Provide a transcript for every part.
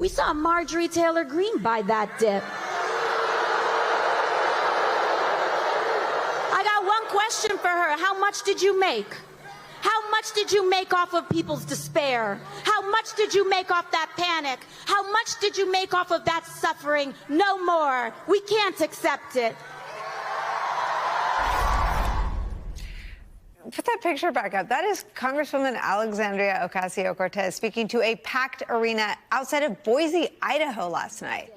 We saw Marjorie Taylor Greene buy that dip. I got one question for her. How much did you make? How much did you make off of people's despair? How much did you make off that panic? How much did you make off of that suffering? No more. We can't accept it. Put that picture back up. That is Congresswoman Alexandria Ocasio-Cortez speaking to a packed arena outside of Boise, Idaho last night,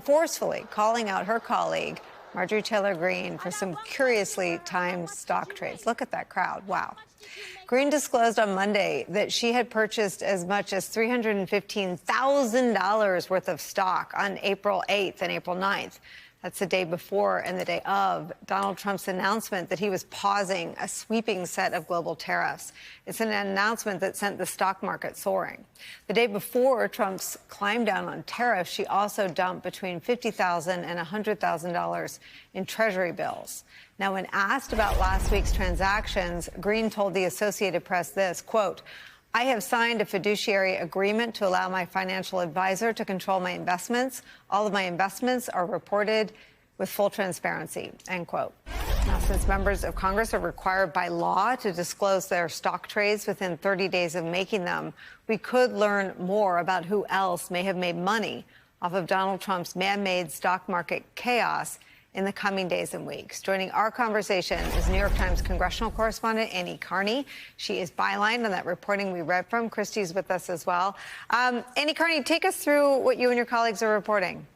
forcefully calling out her colleague, Marjorie Taylor Greene, for some curiously timed stock trades. Look at that crowd. Wow. Greene disclosed on Monday that she had purchased as much as $315,000 worth of stock on April 8th and April 9th. That's the day before and the day of Donald Trump's announcement that he was pausing a sweeping set of global tariffs. It's an announcement that sent the stock market soaring. The day before Trump's climb down on tariffs, she also dumped between $50,000 and $100,000 in Treasury bills. Now, when asked about last week's transactions, Greene told the Associated Press this, quote, "I have signed a fiduciary agreement to allow my financial advisor to control my investments. All of my investments are reported with full transparency," end quote. Now, since members of Congress are required by law to disclose their stock trades within 30 days of making them, we could learn more about who else may have made money off of Donald Trump's man-made stock market chaos in the coming days and weeks. Joining our conversation is New York Times congressional correspondent Annie Karni. She is bylined on that reporting we read from. Christy's with us as well. Annie Karni, take us through what you and your colleagues are reporting.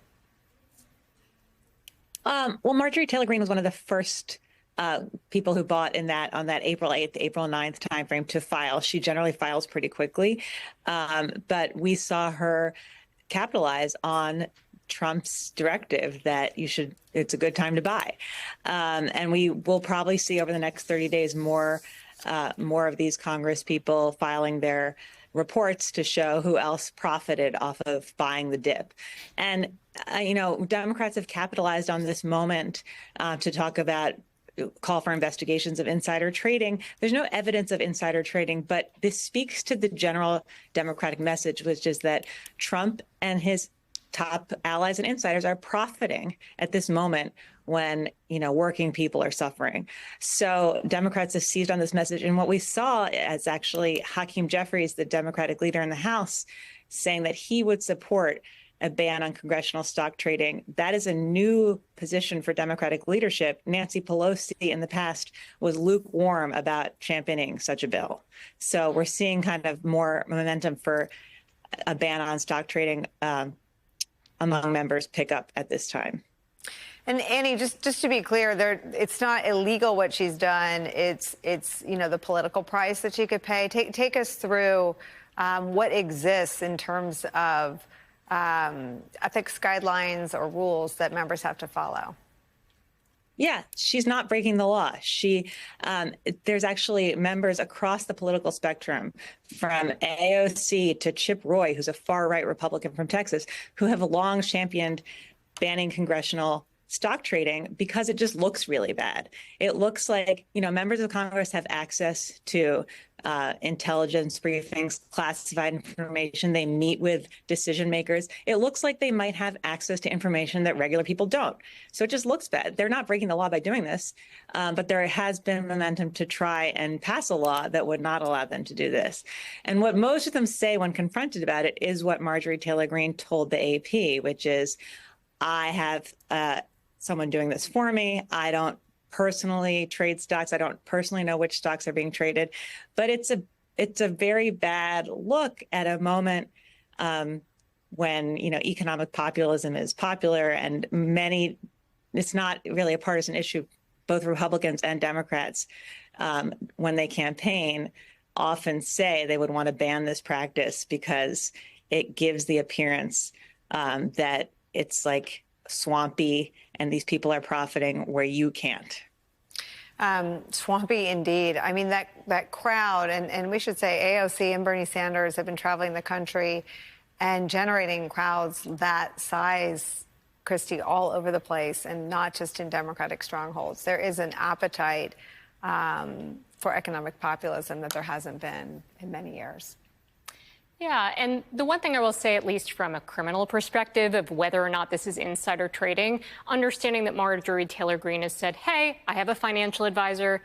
Well, Marjorie Taylor Greene was one of the first people who bought on that April 8th, April 9th timeframe to file. She generally files pretty quickly, but we saw her capitalize on Trump's directive that it's a good time to buy. And we will probably see over the next 30 days more of these Congress people filing their reports to show who else profited off of buying the dip. And, Democrats have capitalized on this moment to talk about call for investigations of insider trading. There's no evidence of insider trading, but this speaks to the general Democratic message, which is that Trump and his top allies and insiders are profiting at this moment when, working people are suffering. So Democrats have seized on this message. And what we saw is actually Hakeem Jeffries, the Democratic leader in the House, saying that he would support a ban on congressional stock trading. That is a new position for Democratic leadership. Nancy Pelosi in the past was lukewarm about championing such a bill. So we're seeing kind of more momentum for a ban on stock trading among members pick up at this time. And Annie, just to be clear, it's not illegal what she's done. It's the political price that she could pay. Take us through what exists in terms of ethics guidelines or rules that members have to follow. Yeah, she's not breaking the law. There's actually members across the political spectrum, from AOC to Chip Roy, who's a far-right Republican from Texas, who have long championed banning congressional stock trading because it just looks really bad. It looks like, members of Congress have access to intelligence briefings, classified information. They meet with decision makers. It looks like they might have access to information that regular people don't. So it just looks bad. They're not breaking the law by doing this, but there has been momentum to try and pass a law that would not allow them to do this. And what most of them say when confronted about it is what Marjorie Taylor Greene told the AP, which is, I have someone doing this for me. I don't personally trade stocks. I don't personally know which stocks are being traded, but it's a very bad look at a moment when economic populism is popular, and it's not really a partisan issue. Both Republicans and Democrats, when they campaign, often say they would want to ban this practice because it gives the appearance that it's like swampy and these people are profiting where you can't. Swampy indeed. I mean, that crowd, and we should say AOC and Bernie Sanders have been traveling the country and generating crowds that size, Christy, all over the place, and not just in Democratic strongholds. There is an appetite for economic populism that there hasn't been in many years. Yeah, and the one thing I will say, at least from a criminal perspective of whether or not this is insider trading, understanding that Marjorie Taylor Greene has said, hey, I have a financial advisor.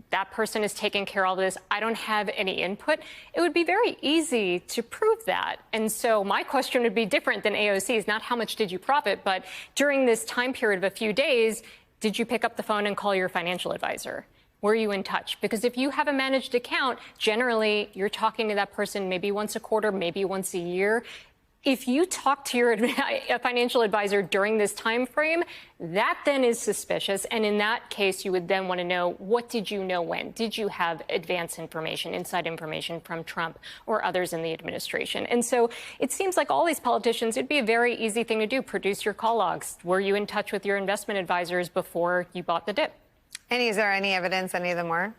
That person is taking care of all this. I don't have any input. It would be very easy to prove that. And so my question would be different than AOC's, not how much did you profit, but during this time period of a few days, did you pick up the phone and call your financial advisor? Were you in touch? Because if you have a managed account, generally you're talking to that person maybe once a quarter, maybe once a year. If you talk to your financial advisor during this time frame, that then is suspicious. And in that case, you would then want to know, what did you know when? Did you have advance information, inside information from Trump or others in the administration? And so it seems like all these politicians, it'd be a very easy thing to do. Produce your call logs. Were you in touch with your investment advisors before you bought the dip? And is there any evidence any of them were?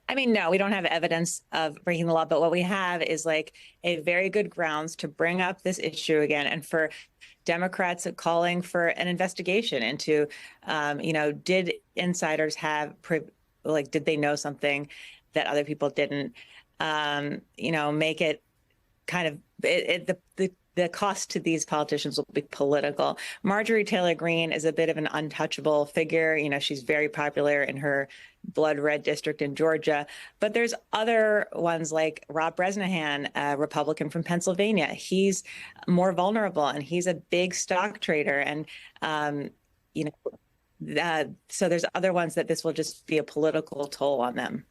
I mean, no, we don't have evidence of breaking the law, but what we have is like a very good grounds to bring up this issue again, and for Democrats calling for an investigation into, did insiders have, did they know something that other people didn't? Make it kind of the cost to these politicians will be political. Marjorie Taylor Greene is a bit of an untouchable figure. She's very popular in her blood red district in Georgia. But there's other ones like Rob Bresnahan, a Republican from Pennsylvania. He's more vulnerable, and he's a big stock trader. And, so there's other ones that this will just be a political toll on them.